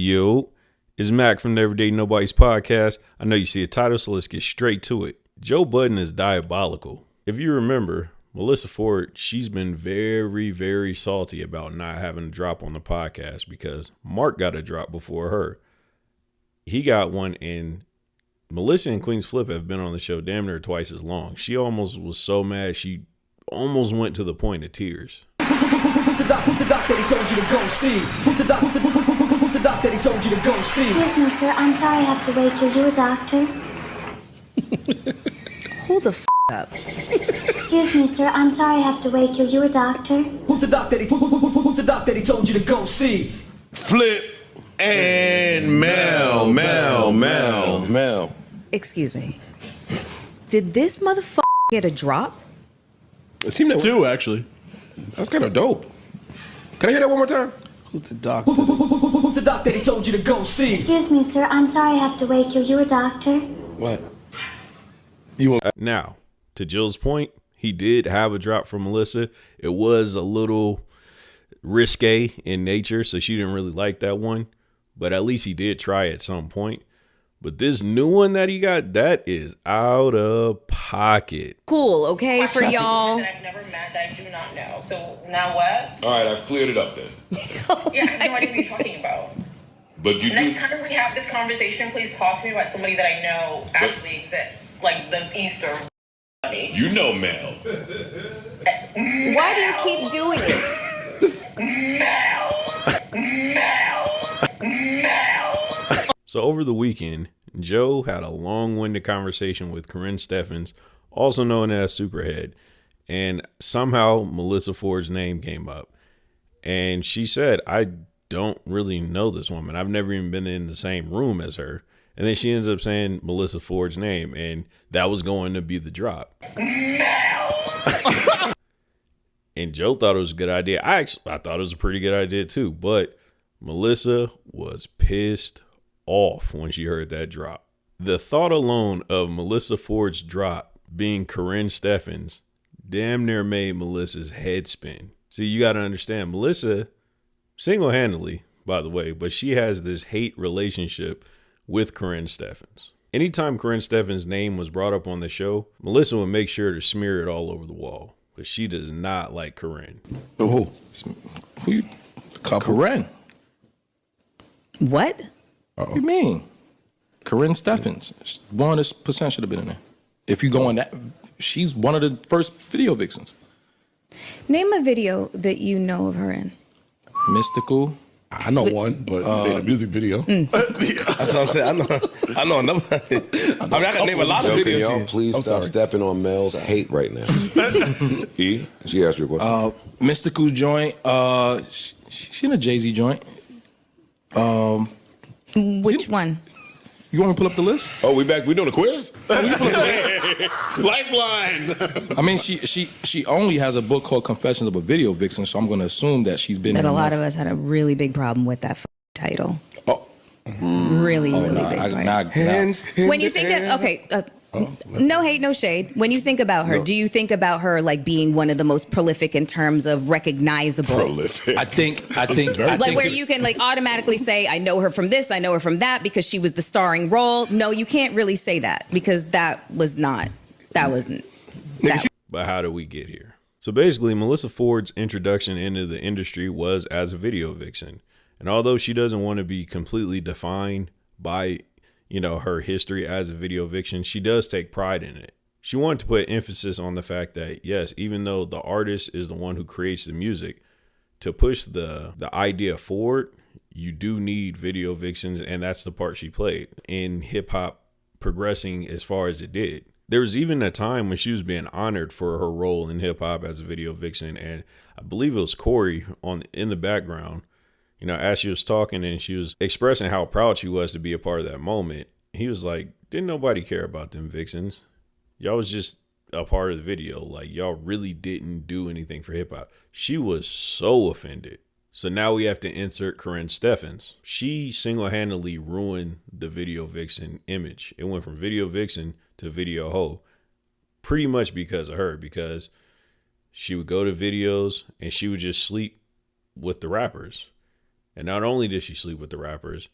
Yo, it's Mac from the Everyday Nobody's Podcast. I know you see a title, so let's get straight to it. Joe Budden is diabolical. If you remember, Mellysa Ford, she's been very, very salty about not having a drop on the podcast because Mark got a drop before her. He got one, and Melissa and Queen's Flip have been on the show damn near twice as long. She almost was so mad, she almost went to the point of tears. Who's the doc that he told you to go see? Who's the doc that he told you to go see? Excuse me, sir. I'm sorry I have to wake you. You a doctor? Hold the up. Excuse me, sir. I'm sorry I have to wake you. You a doctor? Who's the doc that he told you to go see? Flip and Mel. Excuse me. Did this motherfucker get a drop? It seemed that two, actually. That was kind of dope. Can I hear that one more time? Who's the doc that he told you to go see? Excuse me, sir. I'm sorry I have to wake you. You a doctor? What? Now, to Jill's point, he did have a drop from Melissa. It was a little risque in nature, so she didn't really like that one. But at least he did try at some point. But this new one that he got, that is out of pocket. Cool, okay, for y'all. That I've never met that I do not know. So now what? All right, I've cleared it up then. Yeah, I have no idea what you're talking about. But you Next do. time we have this conversation, please talk to me about somebody that I know actually exists, like the Easter bunny. You know Mel. Why do you keep doing it? Mel. So over the weekend, Joe had a long-winded conversation with Karrine Steffans, also known as Superhead, and somehow Mellysa Ford's name came up. And she said, I don't really know this woman. I've never even been in the same room as her. And then she ends up saying Mellysa Ford's name, and that was going to be the drop. And Joe thought it was a good idea. I thought it was a pretty good idea too, but Melissa was pissed off when she heard that drop. The thought alone of Mellysa Ford's drop being Karrine Steffans damn near made Melissa's head spin. See, you got to understand, Melissa, single-handedly, by the way, but she has this hate relationship with Karrine Steffans. Anytime Karrine Steffans' name was brought up on the show, Melissa would make sure to smear it all over the wall, but she does not like Karrine. Oh, who you? Karrine. What? What do you mean? Karrine Steffans. 100% should have been in there. If you go on that, she's one of the first video vixens. Name a video that you know of her in. Mystical. I know one, but they made a music video. That's what I'm saying. I know another. I can name a lot of Can videos. y'all please stop stepping on Mel's hate right now? E, she asked you a question. Mystical joint. She in a Jay-Z joint. Which one? You want me to pull up the list? Oh, we back? We doing a quiz? Lifeline. I mean, she only has a book called Confessions of a Video Vixen, so I'm going to assume that she's been. That in a lot enough. of us had a really big problem with that title. Oh, Really big problem. When you think of, okay, no hate, no shade. When you think about her, do you think about her like being one of the most prolific in terms of recognizable? Prolific. I think Like where you can like automatically say, I know her from this, I know her from that because she was the starring role. No, you can't really say that because that wasn't. But how did we get here? So basically, Mellysa Ford's introduction into the industry was as a video vixen. And although she doesn't want to be completely defined by, her history as a video vixen, she does take pride in it. She wanted to put emphasis on the fact that, yes, even though the artist is the one who creates the music, to push the idea forward, you do need video vixens, and that's the part she played in hip hop progressing as far as it did. There was even a time when she was being honored for her role in hip hop as a video vixen, and I believe it was Corey in the background. As she was talking and she was expressing how proud she was to be a part of that moment, he was like, didn't nobody care about them vixens? Y'all was just a part of the video. Like, y'all really didn't do anything for hip hop. She was so offended. So now we have to insert Karrine Steffans. She single-handedly ruined the video vixen image. It went from video vixen to video hoe pretty much because of her, because she would go to videos and she would just sleep with the rappers. And not only did she sleep with the rappers,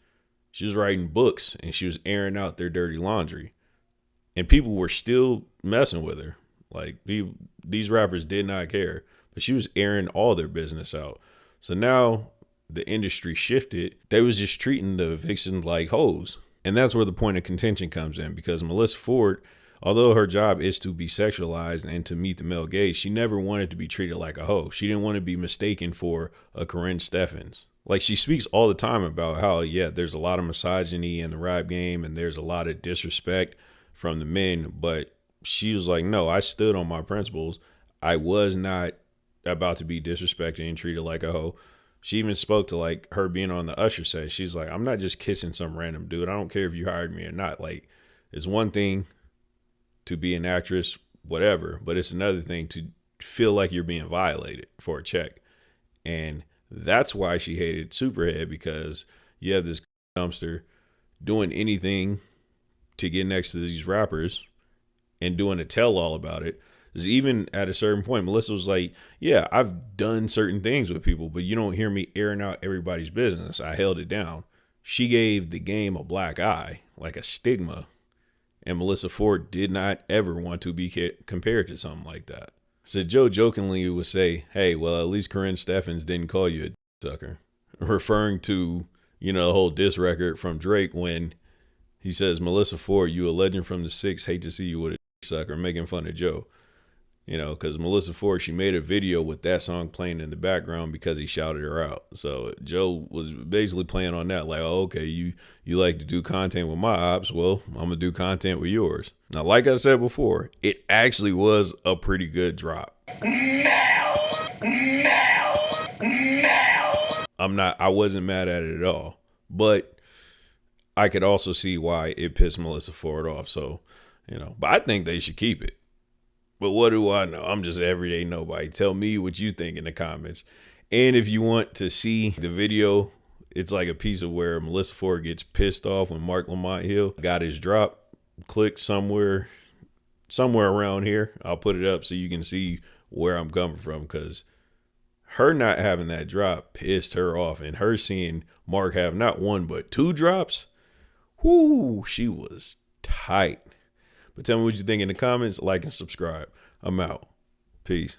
she was writing books and she was airing out their dirty laundry. And people were still messing with her. Like, these rappers did not care. But she was airing all their business out. So now the industry shifted. They was just treating the vixens like hoes. And that's where the point of contention comes in, because Mellysa Ford, although her job is to be sexualized and to meet the male gaze, she never wanted to be treated like a hoe. She didn't want to be mistaken for a Karrine Steffans. Like, she speaks all the time about how, yeah, there's a lot of misogyny in the rap game and there's a lot of disrespect from the men. But she was like, no, I stood on my principles. I was not about to be disrespected and treated like a hoe. She even spoke to like her being on the Usher set. She's like, I'm not just kissing some random dude. I don't care if you hired me or not. Like, it's one thing to be an actress, whatever, but it's another thing to feel like you're being violated for a check. And that's why she hated Superhead, because you have this dumpster doing anything to get next to these rappers and doing a tell-all about it. Because even at a certain point, Mellysa was like, yeah, I've done certain things with people, but you don't hear me airing out everybody's business. I held it down. She gave the game a black eye, like a stigma. And Mellysa Ford did not ever want to be compared to something like that. So Joe jokingly would say, hey, well, at least Karrine Steffans didn't call you a sucker. Referring to, you know, the whole diss record from Drake when he says, Mellysa Ford, you a legend from the 6, hate to see you with a sucker, making fun of Joe. You know, because Mellysa Ford, she made a video with that song playing in the background because he shouted her out. So Joe was basically playing on that, like, oh, okay, you like to do content with my ops. Well, I'm going to do content with yours. Now, like I said before, it actually was a pretty good drop. I wasn't mad at it at all. But I could also see why it pissed Mellysa Ford off. So, you know, but I think they should keep it. But what do I know? I'm just everyday nobody. Tell me what you think in the comments. And if you want to see the video, it's like a piece of where Mellysa Ford gets pissed off when Mark Lamont Hill got his drop. Click somewhere around here. I'll put it up so you can see where I'm coming from, because her not having that drop pissed her off. And her seeing Mark have not one but 2 drops, whoo, she was tight. But tell me what you think in the comments. Like and subscribe. I'm out. Peace.